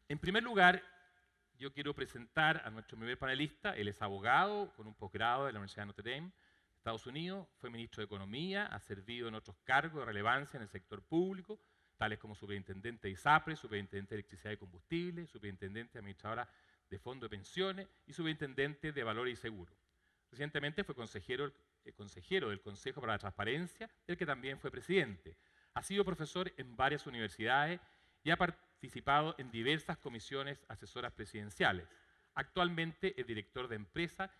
En primer lugar, yo quiero presentar a nuestro primer panelista. Él es abogado con un posgrado de la Universidad de Notre Dame, Estados Unidos. Fue ministro de Economía, ha servido en otros cargos de relevancia en el sector público, tales como superintendente de ISAPRE, superintendente de Electricidad y Combustible, superintendente administradora de Fondo de Pensiones y superintendente de Valores y Seguros. Recientemente fue consejero del Consejo para la Transparencia, del que también fue presidente. Ha sido profesor en varias universidades y ha participado en diversas comisiones asesoras presidenciales. Actualmente es director de empresa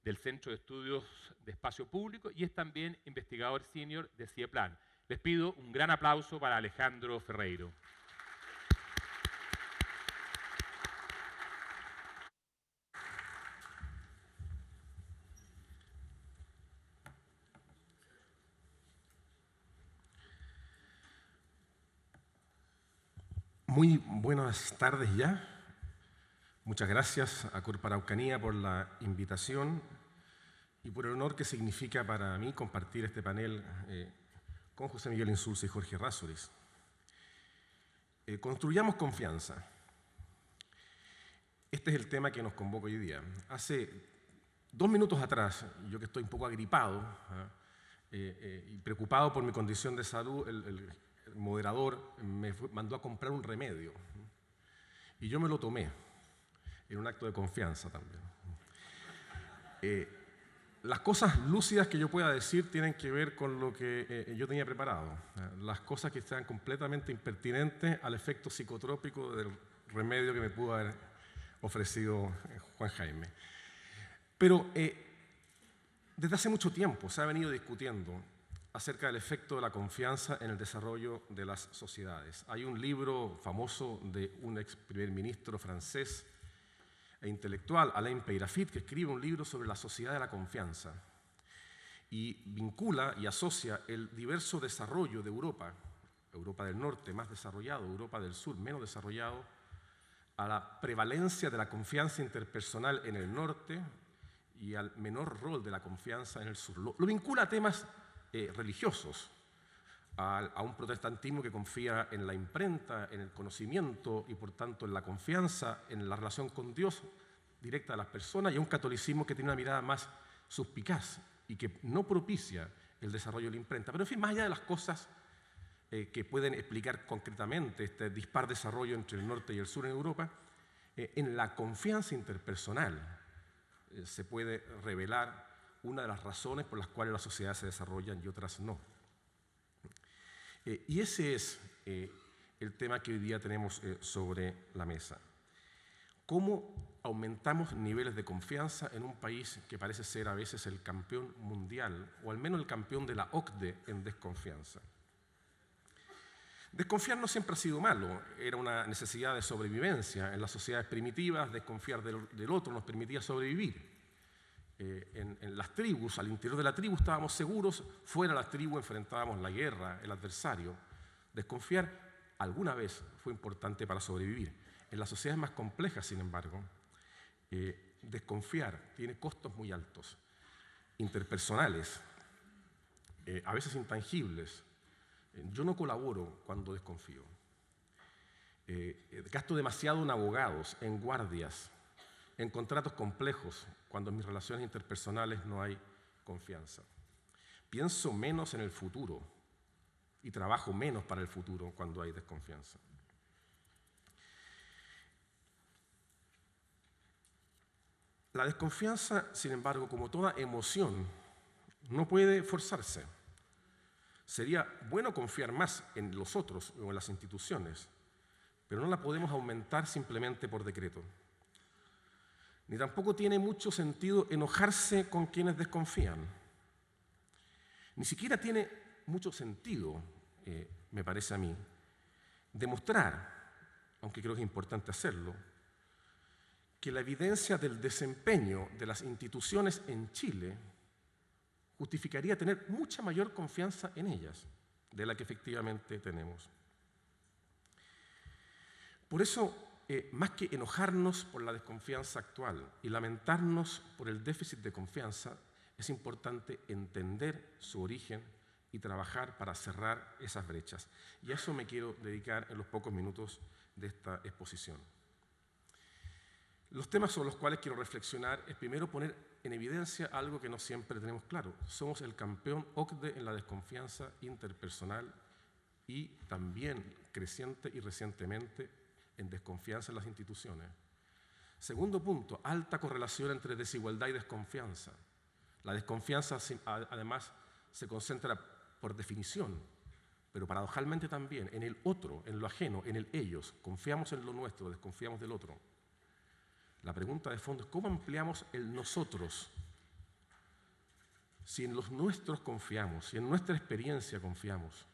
del Centro de Estudios de Espacio Público y es también investigador senior de CIEPLAN. Les pido un gran aplauso para Alejandro Ferreiro. Muy buenas tardes ya. Muchas gracias a Corpo Araucanía por la invitación y por el honor que significa para mí compartir este panel con José Miguel Insulza y Jorge Errázuriz. Construyamos confianza. Este es el tema que nos convoca hoy día. Hace 2 minutos atrás, yo que estoy un poco agripado y preocupado por mi condición de salud, el moderador me mandó a comprar un remedio y yo me lo tomé en un acto de confianza también. Las cosas lúcidas que yo pueda decir tienen que ver con lo que yo tenía preparado. Las cosas que sean completamente impertinentes al efecto psicotrópico del remedio que me pudo haber ofrecido Juan Jaime. Pero desde hace mucho tiempo se ha venido discutiendo acerca del efecto de la confianza en el desarrollo de las sociedades. Hay un libro famoso de un ex primer ministro francés e intelectual, Alain Peyrafit, que escribe un libro sobre la sociedad de la confianza y vincula y asocia el diverso desarrollo de Europa, Europa del Norte más desarrollado, Europa del Sur menos desarrollado, a la prevalencia de la confianza interpersonal en el norte y al menor rol de la confianza en el sur. Lo vincula a temas religiosos, a un protestantismo que confía en la imprenta, en el conocimiento y por tanto en la confianza, en la relación con Dios directa de las personas, y a un catolicismo que tiene una mirada más suspicaz y que no propicia el desarrollo de la imprenta. Pero en fin, más allá de las cosas que pueden explicar concretamente este dispar desarrollo entre el norte y el sur en Europa, en la confianza interpersonal se puede revelar una de las razones por las cuales las sociedades se desarrollan y otras no. Y ese es el tema que hoy día tenemos sobre la mesa. ¿Cómo aumentamos niveles de confianza en un país que parece ser a veces el campeón mundial, o al menos el campeón de la OCDE en desconfianza? Desconfiar no siempre ha sido malo, era una necesidad de sobrevivencia. En las sociedades primitivas, desconfiar del otro nos permitía sobrevivir. En las tribus, al interior de la tribu estábamos seguros, fuera de la tribu enfrentábamos la guerra, el adversario. Desconfiar alguna vez fue importante para sobrevivir. En las sociedades más complejas, sin embargo, desconfiar tiene costos muy altos, interpersonales, a veces intangibles. Yo no colaboro cuando desconfío. Gasto demasiado en abogados, en guardias, en contratos complejos, cuando en mis relaciones interpersonales no hay confianza. Pienso menos en el futuro y trabajo menos para el futuro cuando hay desconfianza. La desconfianza, sin embargo, como toda emoción, no puede forzarse. Sería bueno confiar más en los otros o en las instituciones, pero no la podemos aumentar simplemente por decreto. Ni tampoco tiene mucho sentido enojarse con quienes desconfían. Ni siquiera tiene mucho sentido, me parece a mí, demostrar, aunque creo que es importante hacerlo, que la evidencia del desempeño de las instituciones en Chile justificaría tener mucha mayor confianza en ellas de la que efectivamente tenemos. Por eso, más que enojarnos por la desconfianza actual y lamentarnos por el déficit de confianza, es importante entender su origen y trabajar para cerrar esas brechas. Y a eso me quiero dedicar en los pocos minutos de esta exposición. Los temas sobre los cuales quiero reflexionar es primero poner en evidencia algo que no siempre tenemos claro. Somos el campeón OCDE en la desconfianza interpersonal y también creciente y recientemente en desconfianza en las instituciones. Segundo punto, alta correlación entre desigualdad y desconfianza. La desconfianza además se concentra por definición, pero paradojalmente también en el otro, en lo ajeno, en el ellos. Confiamos en lo nuestro, desconfiamos del otro. La pregunta de fondo es ¿cómo ampliamos el nosotros? Si en los nuestros confiamos, si en nuestra experiencia confiamos,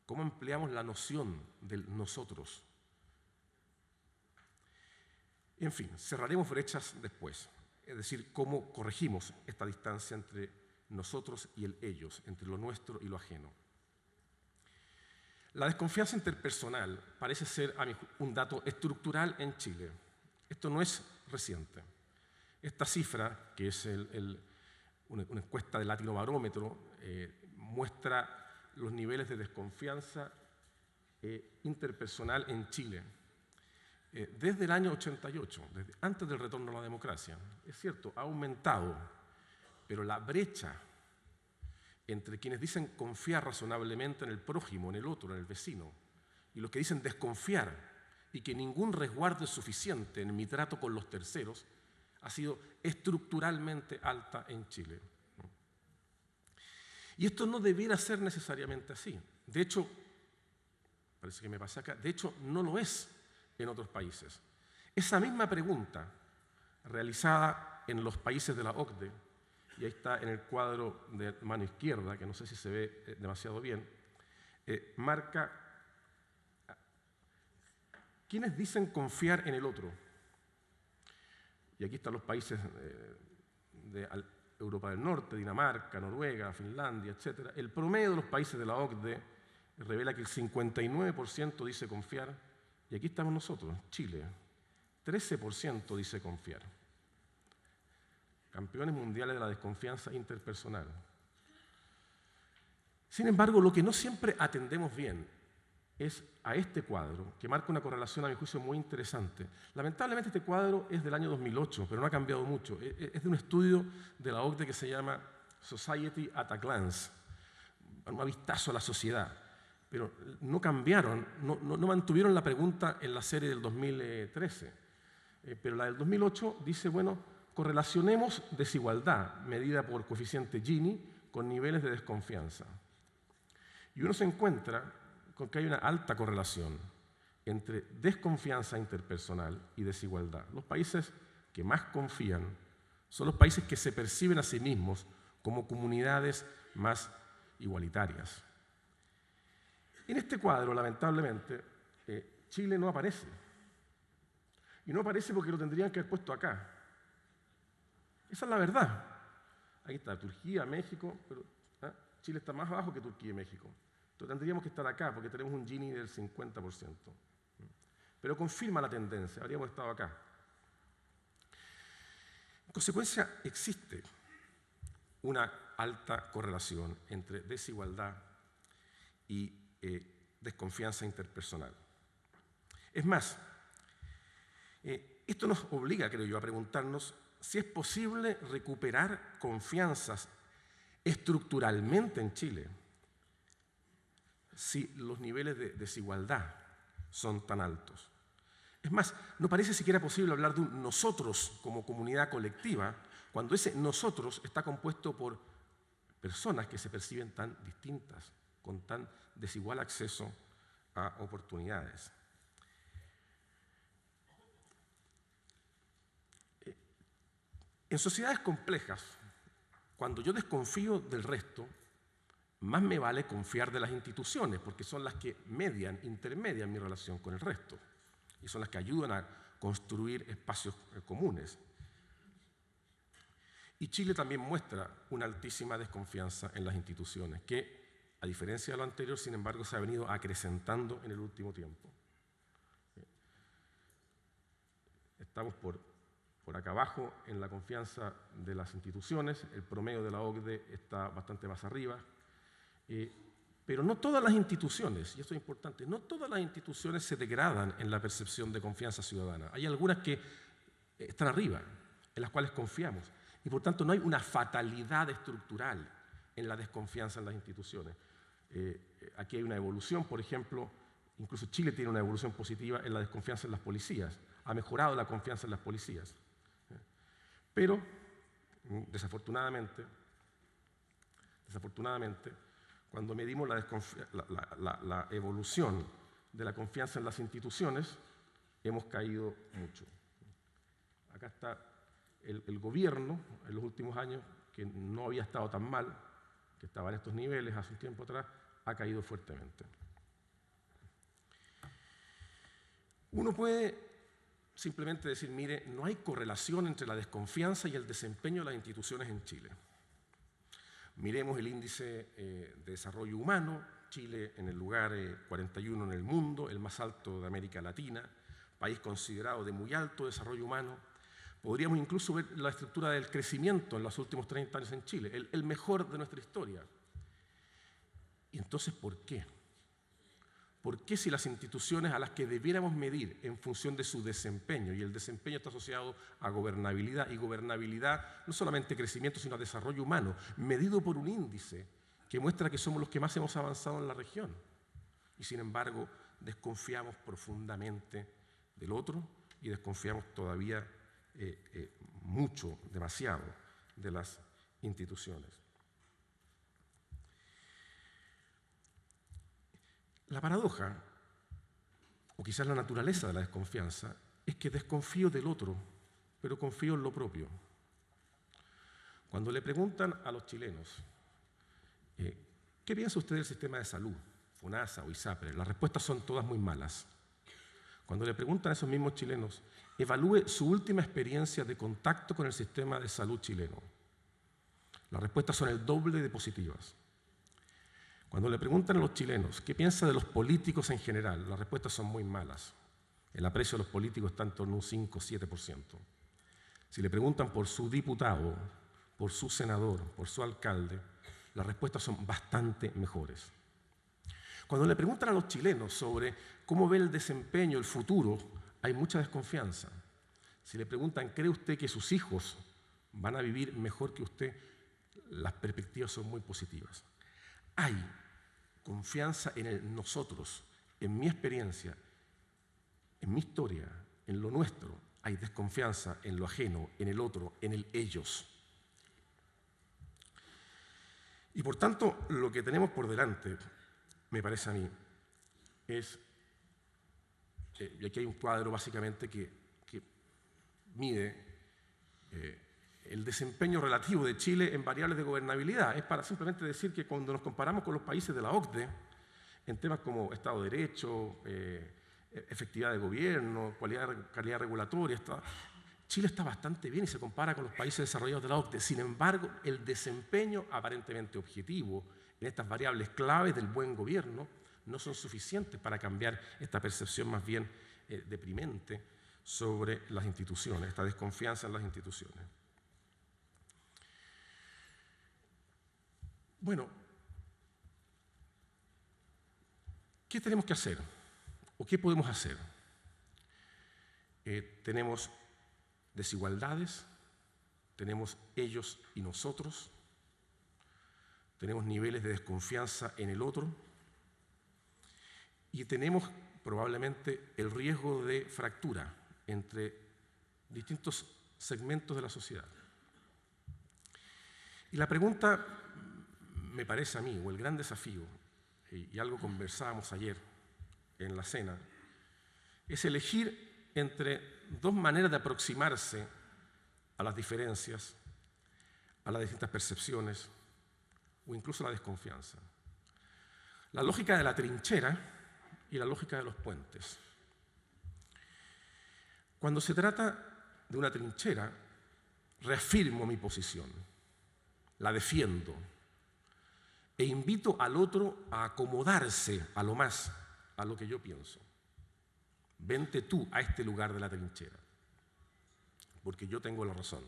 ¿cómo ampliamos la noción del nosotros? En fin, cerraremos brechas después, es decir, cómo corregimos esta distancia entre nosotros y el ellos, entre lo nuestro y lo ajeno. La desconfianza interpersonal parece ser un dato estructural en Chile. Esto no es reciente. Esta cifra, que es una encuesta del Latinobarómetro, muestra los niveles de desconfianza interpersonal en Chile. Desde el año 88, desde antes del retorno a la democracia, es cierto, ha aumentado, pero la brecha entre quienes dicen confiar razonablemente en el prójimo, en el otro, en el vecino, y los que dicen desconfiar y que ningún resguardo es suficiente en mi trato con los terceros, ha sido estructuralmente alta en Chile. Y esto no debiera ser necesariamente así. De hecho, parece que me pasa acá, de hecho no lo es en otros países. Esa misma pregunta, realizada en los países de la OCDE, y ahí está en el cuadro de mano izquierda, que no sé si se ve demasiado bien, marca quiénes dicen confiar en el otro. Y aquí están los países de Europa del Norte, Dinamarca, Noruega, Finlandia, etc. El promedio de los países de la OCDE revela que el 59% dice confiar, y aquí estamos nosotros, Chile, 13% dice confiar. Campeones mundiales de la desconfianza interpersonal. Sin embargo, lo que no siempre atendemos bien es a este cuadro, que marca una correlación, a mi juicio, muy interesante. Lamentablemente este cuadro es del año 2008, pero no ha cambiado mucho. Es de un estudio de la OCDE que se llama Society at a Glance, un vistazo a la sociedad. Pero no cambiaron, no mantuvieron la pregunta en la serie del 2013. Pero la del 2008 dice, bueno, correlacionemos desigualdad medida por coeficiente Gini con niveles de desconfianza. Y uno se encuentra con que hay una alta correlación entre desconfianza interpersonal y desigualdad. Los países que más confían son los países que se perciben a sí mismos como comunidades más igualitarias. En este cuadro, lamentablemente, Chile no aparece. Y no aparece porque lo tendrían que haber puesto acá. Esa es la verdad. Ahí está Turquía, México, pero Chile está más abajo que Turquía y México. Entonces tendríamos que estar acá porque tenemos un Gini del 50%. Pero confirma la tendencia, habríamos estado acá. En consecuencia, existe una alta correlación entre desigualdad y desconfianza interpersonal. Es más, esto nos obliga, creo yo, a preguntarnos si es posible recuperar confianzas estructuralmente en Chile si los niveles de desigualdad son tan altos. Es más, no parece siquiera posible hablar de un nosotros como comunidad colectiva cuando ese nosotros está compuesto por personas que se perciben tan distintas, con tan desigual acceso a oportunidades. En sociedades complejas, cuando yo desconfío del resto, más me vale confiar de las instituciones, porque son las que intermedian mi relación con el resto, y son las que ayudan a construir espacios comunes. Y Chile también muestra una altísima desconfianza en las instituciones, que, a diferencia de lo anterior, sin embargo, se ha venido acrecentando en el último tiempo. Estamos por acá abajo en la confianza de las instituciones, el promedio de la OCDE está bastante más arriba, pero no todas las instituciones, y esto es importante, no todas las instituciones se degradan en la percepción de confianza ciudadana. Hay algunas que están arriba, en las cuales confiamos. Y por tanto no hay una fatalidad estructural en la desconfianza en las instituciones. Aquí hay una evolución, por ejemplo, incluso Chile tiene una evolución positiva en la desconfianza en las policías. Ha mejorado la confianza en las policías. Pero, desafortunadamente, cuando medimos la evolución de la confianza en las instituciones, hemos caído mucho. Acá está el gobierno en los últimos años, que no había estado tan mal, que estaba en estos niveles hace un tiempo atrás, ha caído fuertemente. Uno puede simplemente decir, mire, no hay correlación entre la desconfianza y el desempeño de las instituciones en Chile. Miremos el índice de desarrollo humano, Chile en el lugar 41 en el mundo, el más alto de América Latina, país considerado de muy alto desarrollo humano. Podríamos incluso ver la estructura del crecimiento en los últimos 30 años en Chile, el mejor de nuestra historia. ¿Y entonces por qué? ¿Por qué si las instituciones a las que debiéramos medir en función de su desempeño, y el desempeño está asociado a gobernabilidad, y gobernabilidad no solamente crecimiento, sino a desarrollo humano, medido por un índice que muestra que somos los que más hemos avanzado en la región, y sin embargo desconfiamos profundamente del otro y desconfiamos todavía mucho, demasiado, de las instituciones? La paradoja, o quizás la naturaleza de la desconfianza, es que desconfío del otro, pero confío en lo propio. Cuando le preguntan a los chilenos, ¿qué piensa usted del sistema de salud, FONASA o ISAPRE? Las respuestas son todas muy malas. Cuando le preguntan a esos mismos chilenos, evalúe su última experiencia de contacto con el sistema de salud chileno. Las respuestas son el doble de positivas. Cuando le preguntan a los chilenos qué piensa de los políticos en general, las respuestas son muy malas. El aprecio de los políticos está en torno a un 5-7%. Si le preguntan por su diputado, por su senador, por su alcalde, las respuestas son bastante mejores. Cuando le preguntan a los chilenos sobre cómo ve el desempeño, el futuro, hay mucha desconfianza. Si le preguntan, ¿cree usted que sus hijos van a vivir mejor que usted?, las perspectivas son muy positivas. Hay confianza en el nosotros, en mi experiencia, en mi historia, en lo nuestro. Hay desconfianza en lo ajeno, en el otro, en el ellos. Y por tanto, lo que tenemos por delante, me parece a mí, es, y aquí hay un cuadro básicamente que mide el desempeño relativo de Chile en variables de gobernabilidad. Es para simplemente decir que cuando nos comparamos con los países de la OCDE, en temas como Estado de Derecho, efectividad de gobierno, calidad regulatoria, Chile está bastante bien y se compara con los países desarrollados de la OCDE. Sin embargo, el desempeño aparentemente objetivo en estas variables claves del buen gobierno no son suficientes para cambiar esta percepción más bien deprimente sobre las instituciones, esta desconfianza en las instituciones. Bueno, ¿qué tenemos que hacer? ¿O qué podemos hacer? Tenemos desigualdades, tenemos ellos y nosotros, tenemos niveles de desconfianza en el otro y tenemos probablemente el riesgo de fractura entre distintos segmentos de la sociedad. Y la pregunta, me parece a mí, o el gran desafío, y algo conversábamos ayer en la cena, es elegir entre dos maneras de aproximarse a las diferencias, a las distintas percepciones o incluso a la desconfianza. La lógica de la trinchera y la lógica de los puentes. Cuando se trata de una trinchera, reafirmo mi posición, la defiendo e invito al otro a acomodarse a lo más a lo que yo pienso. Vente tú a este lugar de la trinchera, porque yo tengo la razón.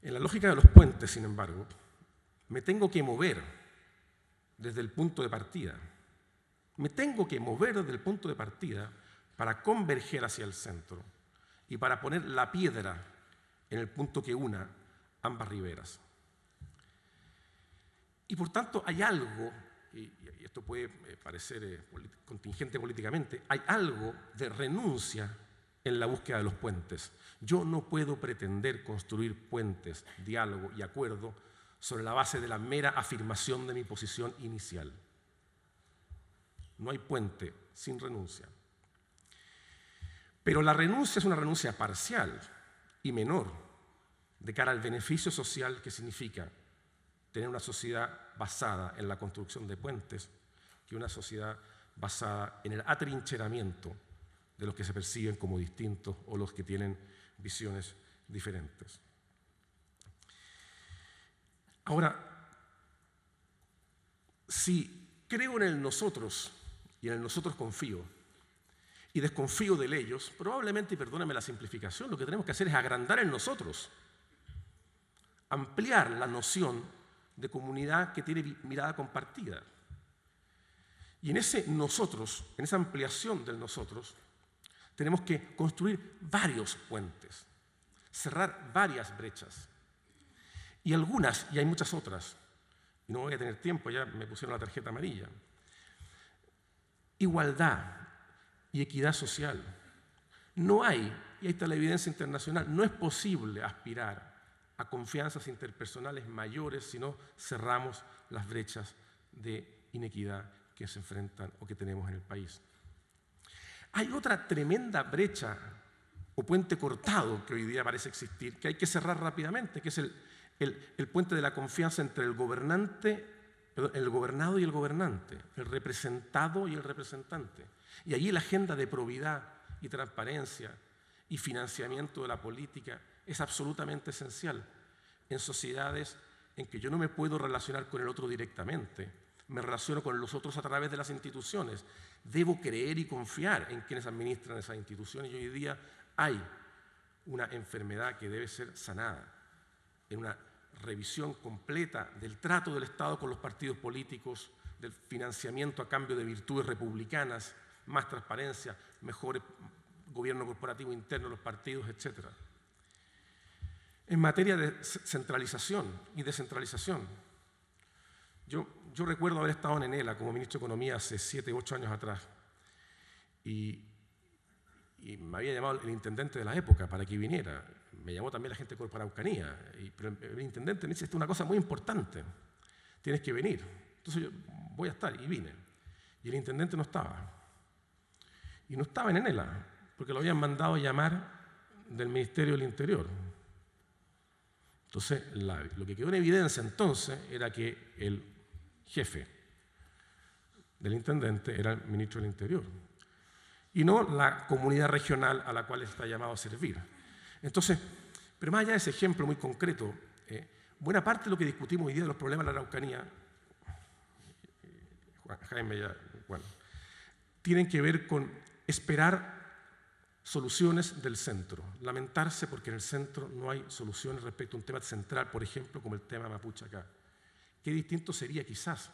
En la lógica de los puentes, sin embargo, me tengo que mover desde el punto de partida. Me tengo que mover desde el punto de partida para converger hacia el centro, y para poner la piedra en el punto que una ambas riberas. Y por tanto hay algo, y esto puede parecer contingente políticamente, hay algo de renuncia en la búsqueda de los puentes. Yo no puedo pretender construir puentes, diálogo y acuerdo sobre la base de la mera afirmación de mi posición inicial. No hay puente sin renuncia. Pero la renuncia es una renuncia parcial y menor de cara al beneficio social que significa tener una sociedad basada en la construcción de puentes que una sociedad basada en el atrincheramiento de los que se perciben como distintos o los que tienen visiones diferentes. Ahora, si creo en el nosotros y en el nosotros confío y desconfío del ellos, probablemente, y perdóname la simplificación, lo que tenemos que hacer es agrandar el nosotros, ampliar la noción de comunidad que tiene mirada compartida. Y en ese nosotros, en esa ampliación del nosotros, tenemos que construir varios puentes, cerrar varias brechas. Y algunas, y hay muchas otras, y no voy a tener tiempo, ya me pusieron la tarjeta amarilla. Igualdad y equidad social. No hay, y ahí está la evidencia internacional, no es posible aspirar a confianzas interpersonales mayores si no cerramos las brechas de inequidad que se enfrentan o que tenemos en el país. Hay otra tremenda brecha o puente cortado que hoy día parece existir, que hay que cerrar rápidamente, que es el puente de la confianza entre el gobernado y el gobernante, el representado y el representante. Y allí la agenda de probidad y transparencia y financiamiento de la política es absolutamente esencial en sociedades en que yo no me puedo relacionar con el otro directamente, me relaciono con los otros a través de las instituciones. Debo creer y confiar en quienes administran esas instituciones y hoy día hay una enfermedad que debe ser sanada en una revisión completa del trato del Estado con los partidos políticos, del financiamiento a cambio de virtudes republicanas, más transparencia, mejor gobierno corporativo interno de los partidos, etc. En materia de centralización y descentralización, yo recuerdo haber estado en Enela como ministro de Economía hace 7 u 8 años atrás y me había llamado el intendente de la época para que viniera. Me llamó también la gente de Corporaucanía, pero el intendente me dice, esto es una cosa muy importante, tienes que venir. Entonces yo voy a estar y vine. Y el intendente no estaba. Y no estaba en Enela, porque lo habían mandado llamar del Ministerio del Interior. Entonces, lo que quedó en evidencia entonces era que el jefe del intendente era el ministro del Interior y no la comunidad regional a la cual está llamado a servir. Entonces, pero más allá de ese ejemplo muy concreto, buena parte de lo que discutimos hoy día de los problemas de la Araucanía, Jaime ya, bueno, tienen que ver con esperar soluciones del centro, lamentarse porque en el centro no hay soluciones respecto a un tema central, por ejemplo, como el tema mapuche acá. Qué distinto sería quizás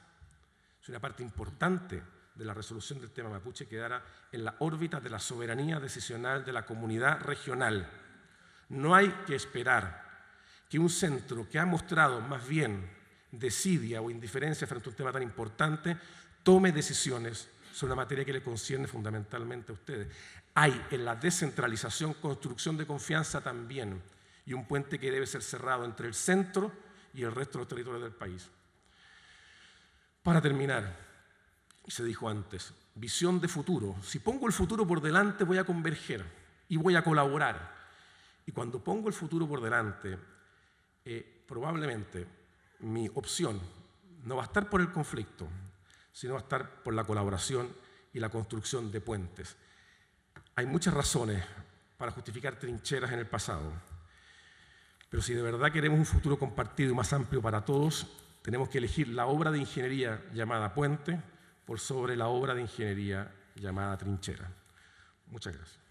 si una parte importante de la resolución del tema mapuche quedara en la órbita de la soberanía decisional de la comunidad regional. No hay que esperar que un centro que ha mostrado más bien desidia o indiferencia frente a un tema tan importante tome decisiones sobre una materia que le concierne fundamentalmente a ustedes. Hay en la descentralización construcción de confianza también y un puente que debe ser cerrado entre el centro y el resto de los territorios del país. Para terminar, se dijo antes, visión de futuro. Si pongo el futuro por delante voy a converger y voy a colaborar. Y cuando pongo el futuro por delante, probablemente mi opción no va a estar por el conflicto, sino va a estar por la colaboración y la construcción de puentes. Hay muchas razones para justificar trincheras en el pasado, pero si de verdad queremos un futuro compartido y más amplio para todos, tenemos que elegir la obra de ingeniería llamada puente por sobre la obra de ingeniería llamada trinchera. Muchas gracias.